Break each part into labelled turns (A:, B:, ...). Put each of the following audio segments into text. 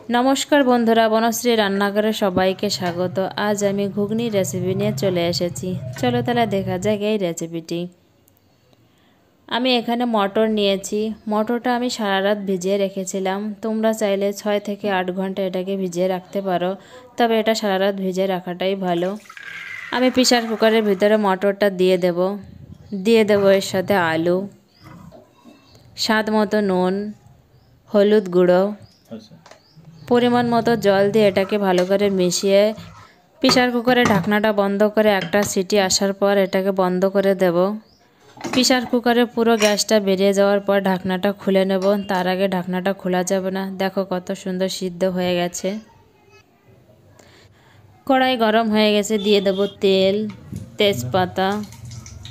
A: नमस्कार बंधुरा बनश्री रान्नाघरे सबाइके स्वागत। आज आमी घुगनी रेसिपि निये चले एसेछि। चलो ताहले देखा जाक एई रेसिपिटी। आमी एखाने मटर नियेछि। मटरटा आमी सारा रात भिजिए रेखेछिलाम। तोमरा चाइले 6 থেকে 8 घंटा एटाके भिजिए राखते पारो, तबे एटा सारा रात भिजिए राखाटाई भालो। आमी प्रेसार कुकारेर भितरे मटरटा दिए देब एर साथे आलू, स्वाद मतो नुन, हलुद गुड़ो, परिमाण मतो जल दिए एटाके भालो करे मिशिए प्रेसार कुकारे ढाकनाटा बंद करे एकटा सीटी आसार पर एटाके बंद करे देब। प्रेसार कुकारे पुरो ग्यासटा बेरिये जाओयार पर ढाकनाटा खुले नेब। तार आगे ढाकनाटा खोला जाबे ना। देखो कत सुंदर सिद्ध हये गेछे। कड़ाई गरम हये गेछे, दिए देब तेल, तेजपाता,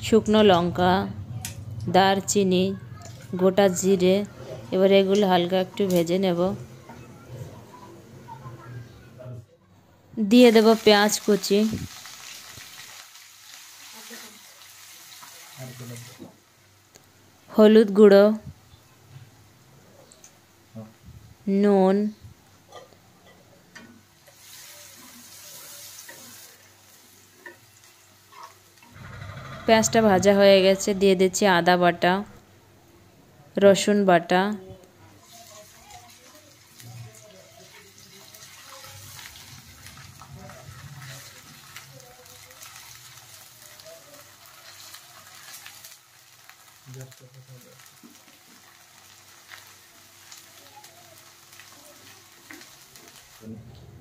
A: शुकनो लंका, दारचिनी, गोटा जिरे। एबार एगुलो हालका एकटु भेजे नेब। दिए देब पेঁয়াজ कुचि, हलुद गुड़ो, नुन, पेঁয়াজটা भाजा হয়ে গেছে। দিয়ে দিচ্ছি আদা বাটা, রসুন বাটা,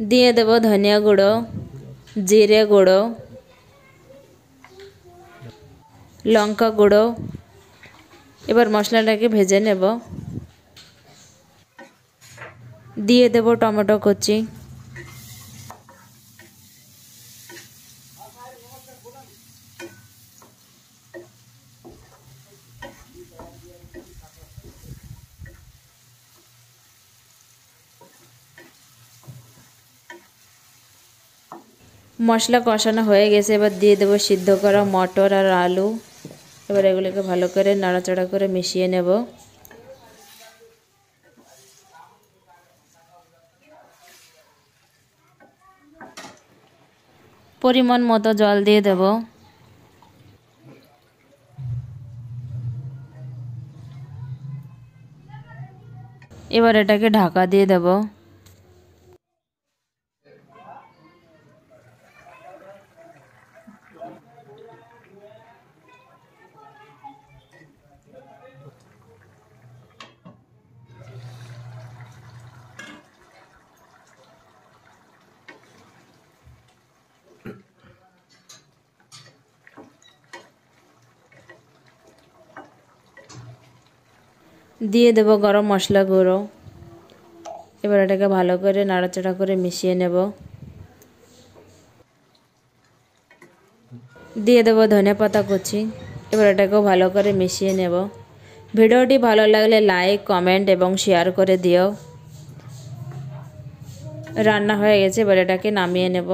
A: দিয়ে দেব ধনিয়া গুঁড়ো, জিরে গুঁড়ো, লঙ্কা গুঁড়ো। এবার মশলাটাকে ভেজে নেব। দিয়ে দেব টমেটো কুচি, मशला कषानो হয়ে গেছে। এবার দিয়ে দেব সিদ্ধ করা মটর আর আলু। এবার এগুলোকে ভালো করে নাড়াচাড়া করে মিশিয়ে নেব। পরিমাণ মতো জল দিয়ে দেব। এবার এটাকে ঢাকা দিয়ে দেব। দিয়ে দেব গরম মশলা গুঁড়ো। এবার এটাকে ভালো করে নাড়াচাড়া করে মিশিয়ে নেব। দিয়ে দেব ধনিয়া পাতা কুচি। এবার এটাকেও ভালো করে মিশিয়ে নেব। ভিডিওটি ভালো লাগলে লাইক, কমেন্ট এবং শেয়ার করে দিও। রান্না হয়ে গেছে, এবার এটাকে নামিয়ে নেব।